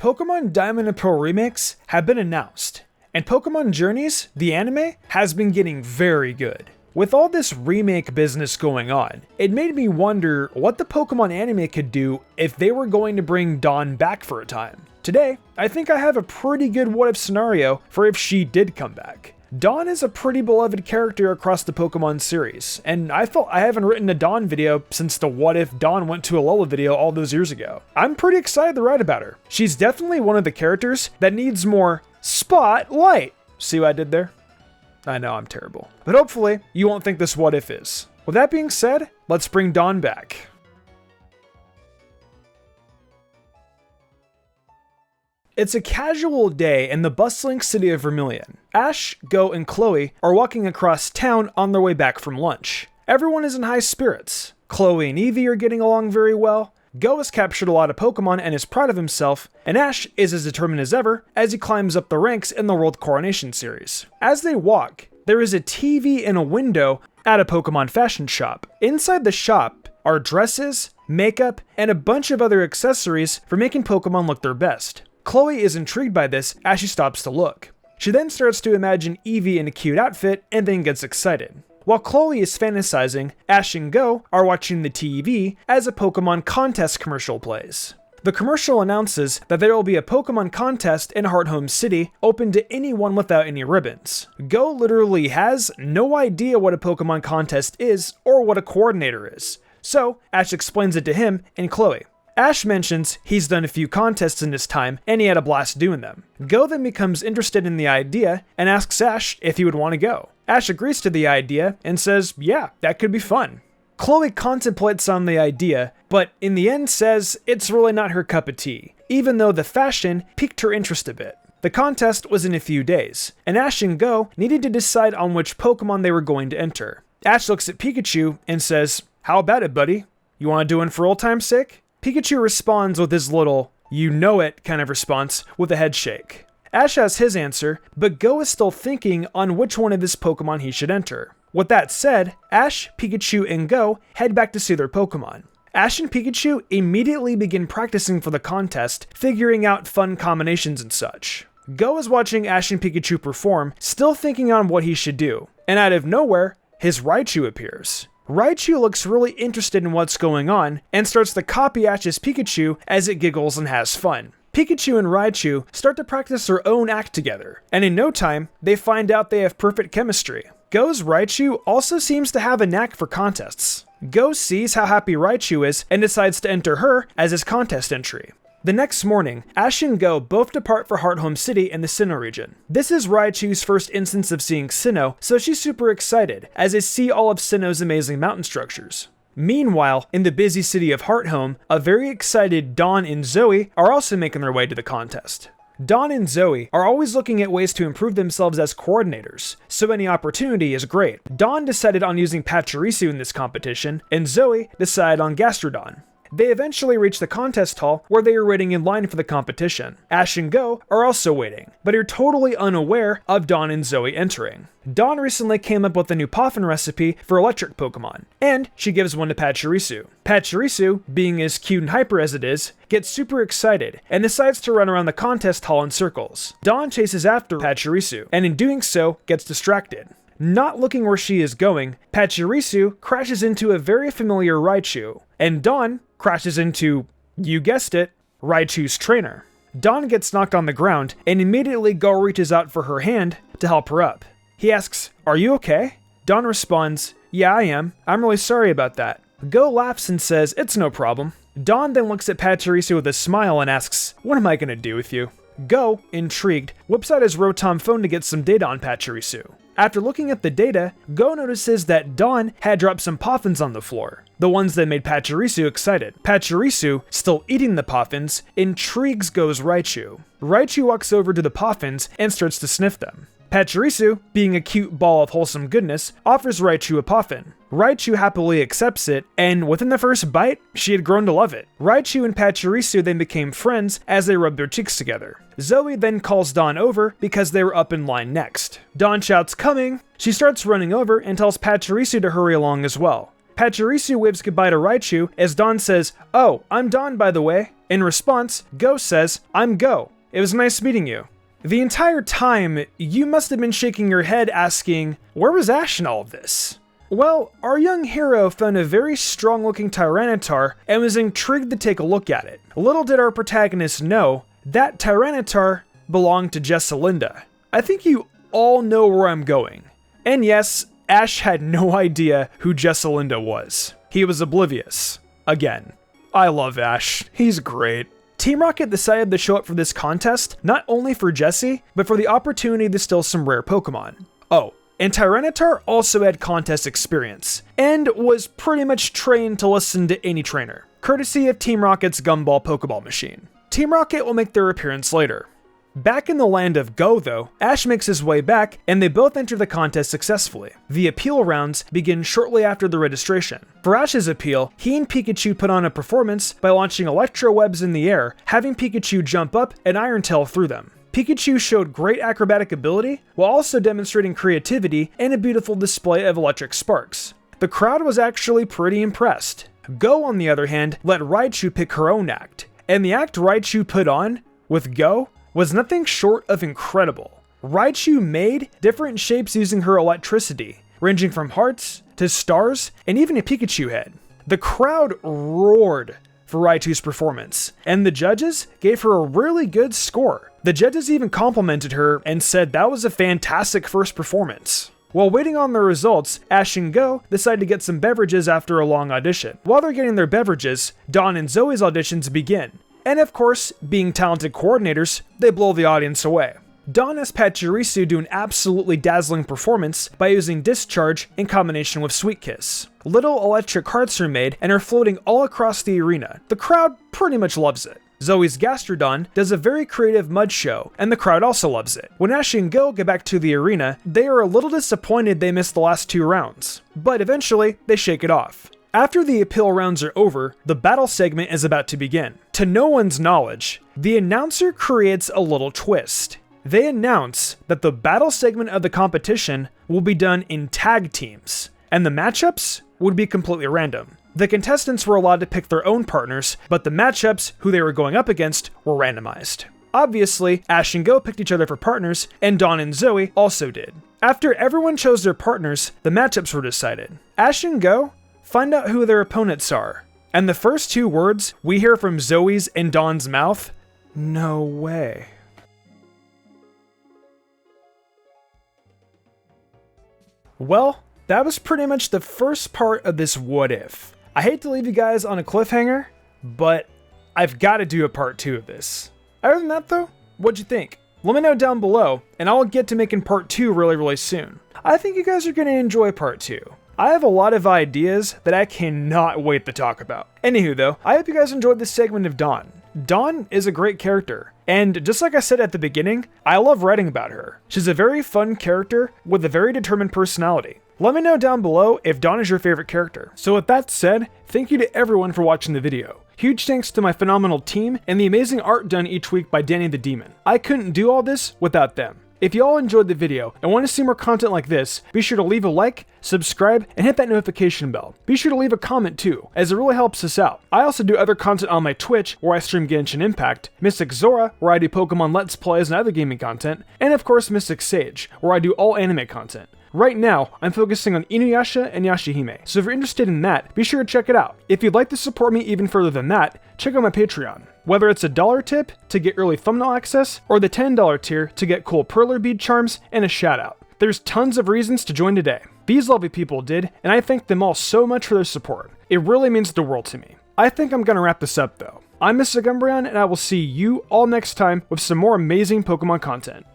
Pokemon Diamond and Pearl remakes have been announced, and Pokemon Journeys, the anime, has been getting very good. With all this remake business going on, it made me wonder what the Pokemon anime could do if they were going to bring Dawn back for a time. Today, I think I have a pretty good what-if scenario for if she did come back. Dawn is a pretty beloved character across the Pokemon series, and I felt I haven't written a Dawn video since the What If Dawn Went to Alola video all those years ago. I'm pretty excited to write about her. She's definitely one of the characters that needs more spotlight. See what I did there? I know I'm terrible. But hopefully, you won't think this what if is. With that being said, let's bring Dawn back. It's a casual day in the bustling city of Vermilion. Ash, Go, and Chloe are walking across town on their way back from lunch. Everyone is in high spirits. Chloe and Eevee are getting along very well. Go has captured a lot of Pokemon and is proud of himself, and Ash is as determined as ever as he climbs up the ranks in the World Coronation series. As they walk, there is a TV in a window at a Pokemon fashion shop. Inside the shop are dresses, makeup, and a bunch of other accessories for making Pokemon look their best. Chloe is intrigued by this as she stops to look. She then starts to imagine Eevee in a cute outfit and then gets excited. While Chloe is fantasizing, Ash and Go are watching the TV as a Pokemon contest commercial plays. The commercial announces that there will be a Pokemon contest in Heartgold City open to anyone without any ribbons. Go literally has no idea what a Pokemon contest is or what a coordinator is, so Ash explains it to him and Chloe. Ash mentions he's done a few contests in his time and he had a blast doing them. Go then becomes interested in the idea and asks Ash if he would want to go. Ash agrees to the idea and says, yeah, that could be fun. Chloe contemplates on the idea, but in the end says it's really not her cup of tea, even though the fashion piqued her interest a bit. The contest was in a few days, and Ash and Go needed to decide on which Pokemon they were going to enter. Ash looks at Pikachu and says, how about it, buddy? You want to do it for old time's sake? Pikachu responds with his little, you know it kind of response with a head shake. Ash has his answer, but Go is still thinking on which one of his Pokemon he should enter. With that said, Ash, Pikachu, and Go head back to see their Pokemon. Ash and Pikachu immediately begin practicing for the contest, figuring out fun combinations and such. Go is watching Ash and Pikachu perform, still thinking on what he should do, and out of nowhere, his Raichu appears. Raichu looks really interested in what's going on and starts to copy Ash's Pikachu as it giggles and has fun. Pikachu and Raichu start to practice their own act together, and in no time, they find out they have perfect chemistry. Go's Raichu also seems to have a knack for contests. Go sees how happy Raichu is and decides to enter her as his contest entry. The next morning, Ash and Go both depart for Heartgold City in the Sinnoh region. This is Raichu's first instance of seeing Sinnoh, so she's super excited as they see all of Sinnoh's amazing mountain structures. Meanwhile, in the busy city of Heartgold, a very excited Dawn and Zoe are also making their way to the contest. Dawn and Zoe are always looking at ways to improve themselves as coordinators, so any opportunity is great. Dawn decided on using Pachirisu in this competition, and Zoe decided on Gastrodon. They eventually reach the contest hall where they are waiting in line for the competition. Ash and Go are also waiting, but are totally unaware of Dawn and Zoe entering. Dawn recently came up with a new Poffin recipe for electric Pokemon, and she gives one to Pachirisu. Pachirisu, being as cute and hyper as it is, gets super excited and decides to run around the contest hall in circles. Dawn chases after Pachirisu, and in doing so, gets distracted. Not looking where she is going, Pachirisu crashes into a very familiar Raichu, and Dawn crashes into, you guessed it, Raichu's trainer. Dawn gets knocked on the ground, and immediately Go reaches out for her hand to help her up. He asks, are you okay? Dawn responds, yeah, I am. I'm really sorry about that. Go laughs and says, it's no problem. Dawn then looks at Pachirisu with a smile and asks, what am I gonna do with you? Go, intrigued, whips out his Rotom phone to get some data on Pachirisu. After looking at the data, Go notices that Dawn had dropped some Poffins on the floor, the ones that made Pachirisu excited. Pachirisu, still eating the Poffins, intrigues Go's Raichu. Raichu walks over to the Poffins and starts to sniff them. Pachirisu, being a cute ball of wholesome goodness, offers Raichu a Poffin. Raichu happily accepts it, and within the first bite, she had grown to love it. Raichu and Pachirisu then became friends as they rubbed their cheeks together. Zoe then calls Dawn over because they were up in line next. Dawn shouts, coming! She starts running over and tells Pachirisu to hurry along as well. Pachirisu waves goodbye to Raichu as Dawn says, oh, I'm Dawn by the way, In response, Go says, "I'm Go. It was nice meeting you." The entire time, you must have been shaking your head asking, where was Ash in all of this? Well, our young hero found a very strong-looking Tyranitar and was intrigued to take a look at it. Little did our protagonist know that Tyranitar belonged to Jesselinda. I think you all know where I'm going. And yes, Ash had no idea who Jesselinda was. He was oblivious. Again. I love Ash. He's great. Team Rocket decided to show up for this contest, not only for Jessie, but for the opportunity to steal some rare Pokemon. Oh, and Tyranitar also had contest experience, and was pretty much trained to listen to any trainer, courtesy of Team Rocket's Gumball Pokeball machine. Team Rocket will make their appearance later. Back in the land of Go, though, Ash makes his way back, and they both enter the contest successfully. The appeal rounds begin shortly after the registration. For Ash's appeal, he and Pikachu put on a performance by launching electro webs in the air, having Pikachu jump up and Iron Tail through them. Pikachu showed great acrobatic ability, while also demonstrating creativity and a beautiful display of electric sparks. The crowd was actually pretty impressed. Go, on the other hand, let Raichu pick her own act, and the act Raichu put on, with Go, was nothing short of incredible. Raichu made different shapes using her electricity, ranging from hearts to stars and even a Pikachu head. The crowd roared for Raichu's performance, and the judges gave her a really good score. The judges even complimented her and said that was a fantastic first performance. While waiting on the results, Ash and Go decide to get some beverages after a long audition. While they're getting their beverages, Dawn and Zoe's auditions begin. And of course, being talented coordinators, they blow the audience away. Dawn has Pachirisu do an absolutely dazzling performance by using Discharge in combination with Sweet Kiss. Little electric hearts are made and are floating all across the arena. The crowd pretty much loves it. Zoe's Gastrodon does a very creative mud show, and the crowd also loves it. When Ash and Go get back to the arena, they are a little disappointed they missed the last 2 rounds, but eventually they shake it off. After the appeal rounds are over, the battle segment is about to begin. To no one's knowledge, the announcer creates a little twist. They announce that the battle segment of the competition will be done in tag teams, and the matchups would be completely random. The contestants were allowed to pick their own partners, but the matchups who they were going up against were randomized. Obviously, Ash and Go picked each other for partners, and Dawn and Zoe also did. After everyone chose their partners, the matchups were decided. Ash and Go find out who their opponents are, and the first 2 words we hear from Zoe's and Dawn's mouth, "No way." Well, that was pretty much the first part of this what if. I hate to leave you guys on a cliffhanger, but I've got to do a part 2 of this. Other than that though, what'd you think? Let me know down below, and I'll get to making part 2 really soon. I think you guys are going to enjoy part 2. I have a lot of ideas that I cannot wait to talk about. Anywho though, I hope you guys enjoyed this segment of Dawn. Dawn is a great character, and just like I said at the beginning, I love writing about her. She's a very fun character with a very determined personality. Let me know down below if Dawn is your favorite character. So with that said, thank you to everyone for watching the video. Huge thanks to my phenomenal team and the amazing art done each week by Danny the Demon. I couldn't do all this without them. If you all enjoyed the video and want to see more content like this, be sure to leave a like, subscribe, and hit that notification bell. Be sure to leave a comment too, as it really helps us out. I also do other content on my Twitch, where I stream Genshin Impact, Mystic Zora, where I do Pokemon Let's Plays and other gaming content, and of course MysticSage, where I do all anime content. Right now, I'm focusing on Inuyasha and Yashahime, so if you're interested in that, be sure to check it out. If you'd like to support me even further than that, check out my Patreon. Whether it's a $1 tip to get early thumbnail access, or the $10 tier to get cool perler bead charms and a shout out. There's tons of reasons to join today. These lovely people did, and I thank them all so much for their support. It really means the world to me. I think I'm gonna wrap this up though. I'm Mr. Gumbrion, and I will see you all next time with some more amazing Pokemon content.